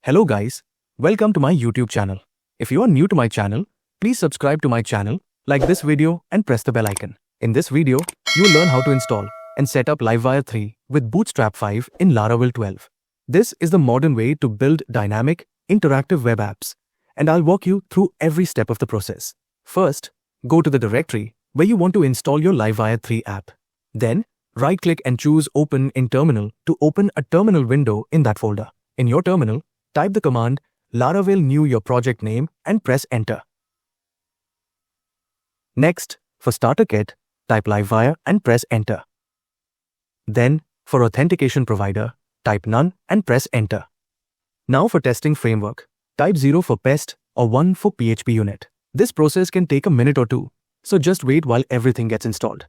Hello guys, welcome to my YouTube channel. If you are new to my channel, please subscribe to my channel, like this video and press the bell icon. In this video, you will learn how to install and set up Livewire 3 with Bootstrap 5 in Laravel 12. This is the modern way to build dynamic, interactive web apps, and I'll walk you through every step of the process. First, go to the directory where you want to install your Livewire 3 app. Then, right-click and choose Open in Terminal to open a terminal window in that folder. In your terminal, type the command Laravel new your project name and press enter. Next, for starter kit, type Livewire and press enter. Then, for authentication provider, type none and press enter. Now for testing framework, type 0 for PEST or 1 for PHP unit. This process can take a minute or two, so just wait while everything gets installed.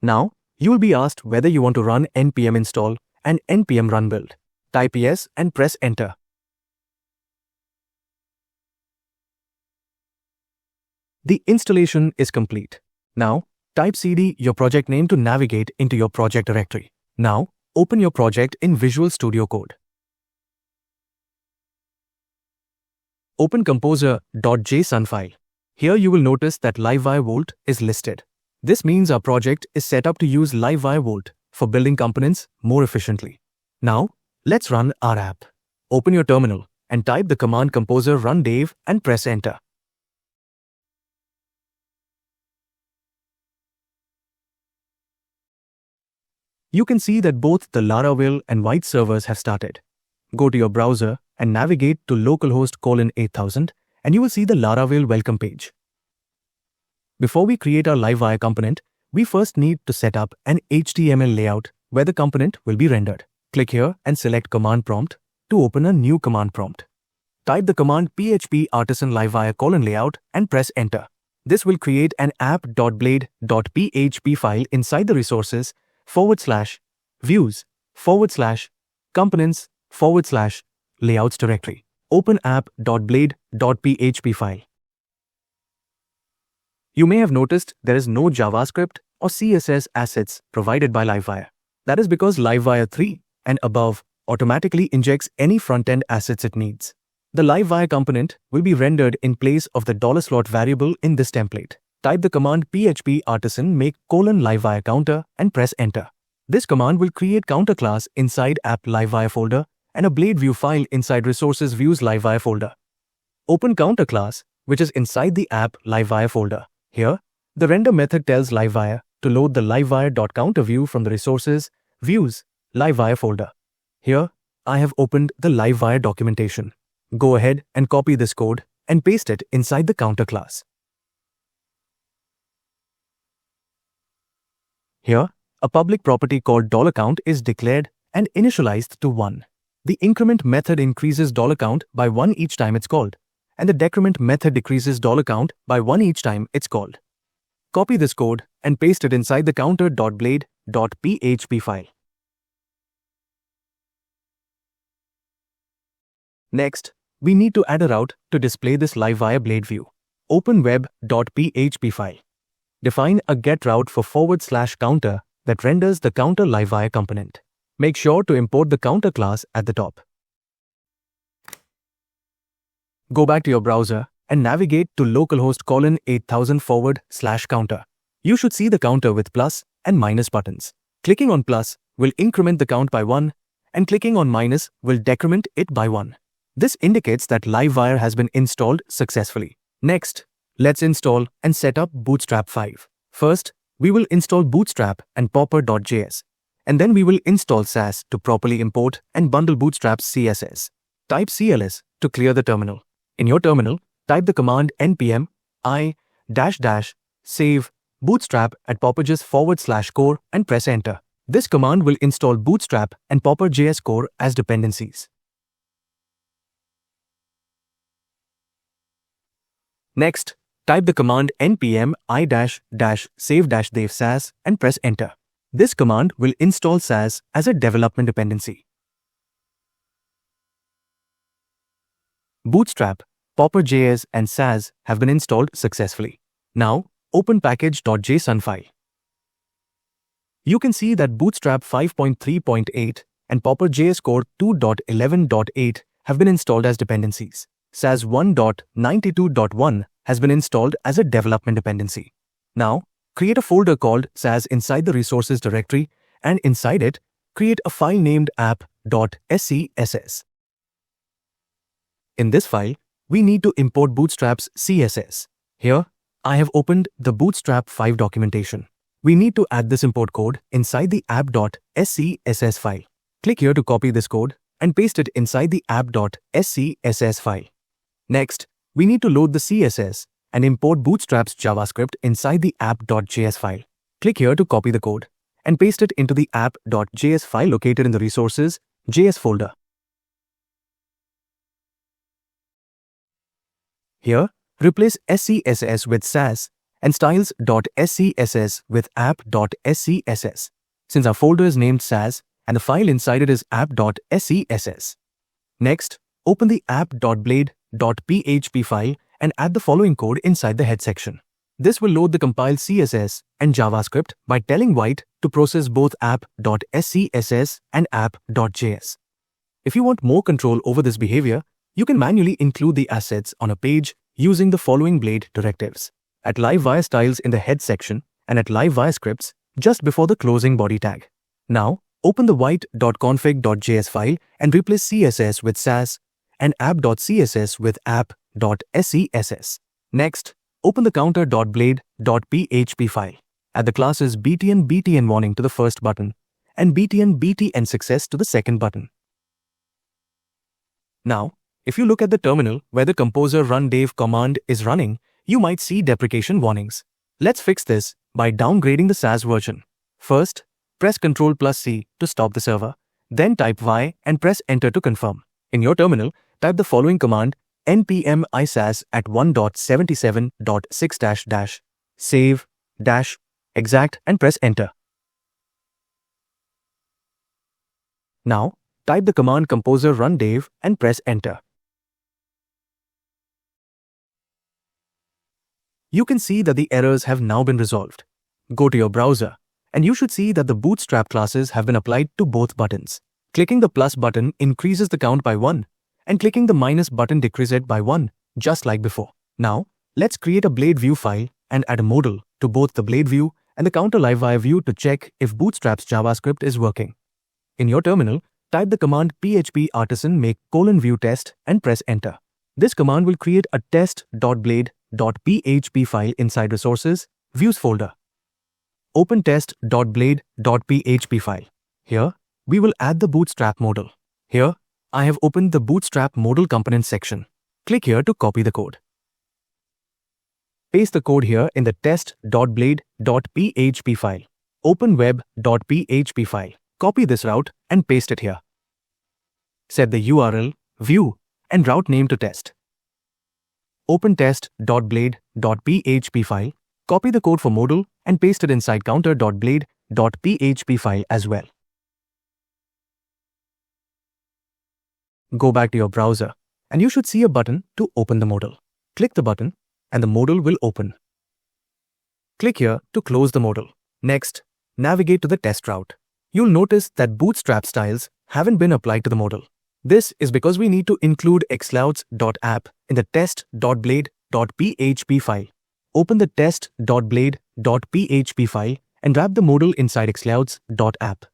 Now, you will be asked whether you want to run npm install and npm run build. Type yes and press enter. The installation is complete. Now, type cd your project name to navigate into your project directory. Now, open your project in Visual Studio Code. Open composer.json file. Here you will notice that Livewire Vault is listed. This means our project is set up to use Livewire Vault for building components more efficiently. Now, let's run our app. Open your terminal and type the command composer run dev and press enter. You can see that both the Laravel and White servers have started. Go to your browser and navigate to localhost:8000 and you will see the Laravel welcome page. Before we create our Livewire component, we first need to set up an HTML layout where the component will be rendered. Click here and select Command Prompt to open a new command prompt. Type the command php artisan livewire layout and press enter. This will create an app.blade.php file inside the resources /views/components/layouts directory. Open app.blade.php file. You may have noticed there is no JavaScript or CSS assets provided by Livewire. That is because Livewire 3 and above automatically injects any front-end assets it needs. The Livewire component will be rendered in place of the $slot variable in this template. Type the command php artisan make :livewire counter and press enter. This command will create counter class inside app Livewire folder and a blade view file inside resources views Livewire folder. Open counter class, which is inside the app Livewire folder. Here, the render method tells Livewire to load the livewire.counter view from the resources views Livewire folder. Here, I have opened the Livewire documentation. Go ahead and copy this code and paste it inside the counter class. Here, a public property called $count is declared and initialized to 1. The increment method increases $count by 1 each time it's called, and the decrement method decreases $count by 1 each time it's called. Copy this code and paste it inside the counter.blade.php file. Next, we need to add a route to display this Livewire blade view. Open web.php file. Define a get route for /counter that renders the counter Livewire component. Make sure to import the counter class at the top. Go back to your browser and navigate to localhost:8000 /counter. You should see the counter with plus and minus buttons. Clicking on plus will increment the count by 1 and clicking on minus will decrement it by 1. This indicates that Livewire has been installed successfully. Next, let's install and set up Bootstrap 5. First, we will install Bootstrap and popper.js, and then we will install Sass to properly import and bundle Bootstrap's CSS. Type cls to clear the terminal. In your terminal, type the command npm i-save bootstrap at popper.js/core and press enter. This command will install Bootstrap and popper.js core as dependencies. Next, type the command npm i-save-dev Sass and press enter. This command will install Sass as a development dependency. Bootstrap Popper.js and Sass have been installed successfully. Now, open package.json file. You can see that Bootstrap 5.3.8 and Popper.js Core 2.11.8 have been installed as dependencies. Sass 1.92.1 has been installed as a development dependency. Now, create a folder called Sass inside the resources directory, and inside it, create a file named app.scss. In this file, we need to import Bootstrap's CSS. Here, I have opened the Bootstrap 5 documentation. We need to add this import code inside the app.scss file. Click here to copy this code and paste it inside the app.scss file. Next, we need to load the CSS and import Bootstrap's JavaScript inside the app.js file. Click here to copy the code and paste it into the app.js file located in the resources JS folder. Here, replace SCSS with Sass and styles.scss with app.scss. Since our folder is named Sass and the file inside it is app.scss. Next, open the app.blade.php file and add the following code inside the head section. This will load the compiled CSS and JavaScript by telling White to process both app.scss and app.js. If you want more control over this behavior, you can manually include the assets on a page using the following blade directives: at Livewire styles in the head section and at Livewire scripts just before the closing body tag. Now, open the white.config.js file and replace CSS with Sass and app.css with app.scss. Next, open the counter.blade.php file. Add the classes btn warning to the first button and btn success to the second button. Now, if you look at the terminal where the composer run dev command is running, you might see deprecation warnings. Let's fix this by downgrading the Sass version. First, press Ctrl+C to stop the server, then type Y and press enter to confirm. In your terminal, type the following command npm isass at 1.77.6 save exact and press enter. Now, type the command composer run dev and press enter. You can see that the errors have now been resolved. Go to your browser, and you should see that the Bootstrap classes have been applied to both buttons. Clicking the plus button increases the count by 1, and clicking the minus button decreases it by 1, just like before. Now, let's create a blade view file and add a modal to both the blade view and the counter Livewire view to check if Bootstrap's JavaScript is working. In your terminal, type the command php artisan make :view test and press enter. This command will create a test.blade.php file inside resources views folder. Open test.blade.php file. Here, we will add the Bootstrap modal. Here, I have opened the Bootstrap modal components section. Click here to copy the code. Paste the code here in the test.blade.php file. Open web.php file. Copy this route and paste it here. Set the URL, view, and route name to test. Open test.blade.php file. Copy the code for modal and paste it inside counter.blade.php file as well. Go back to your browser and you should see a button to open the modal. Click the button and the modal will open. Click here to close the modal. Next, navigate to the test route. You'll notice that Bootstrap styles haven't been applied to the modal. This is because we need to include xclouds.app in the test.blade.php file. Open the test.blade.php file and wrap the modal inside xclouds.app.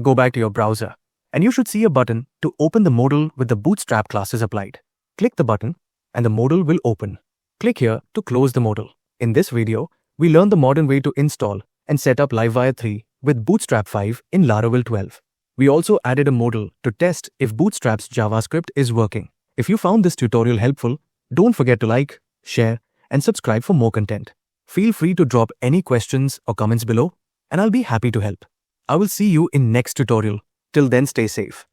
Go back to your browser and you should see a button to open the modal with the Bootstrap classes applied. Click the button and the modal will open. Click here to close the modal. In this video, we learned the modern way to install and set up Livewire 3 with Bootstrap 5 in Laravel 12. We also added a modal to test if Bootstrap's JavaScript is working. If you found this tutorial helpful, don't forget to like, share, and subscribe for more content. Feel free to drop any questions or comments below, and I'll be happy to help. I will see you in next tutorial. Till then, stay safe.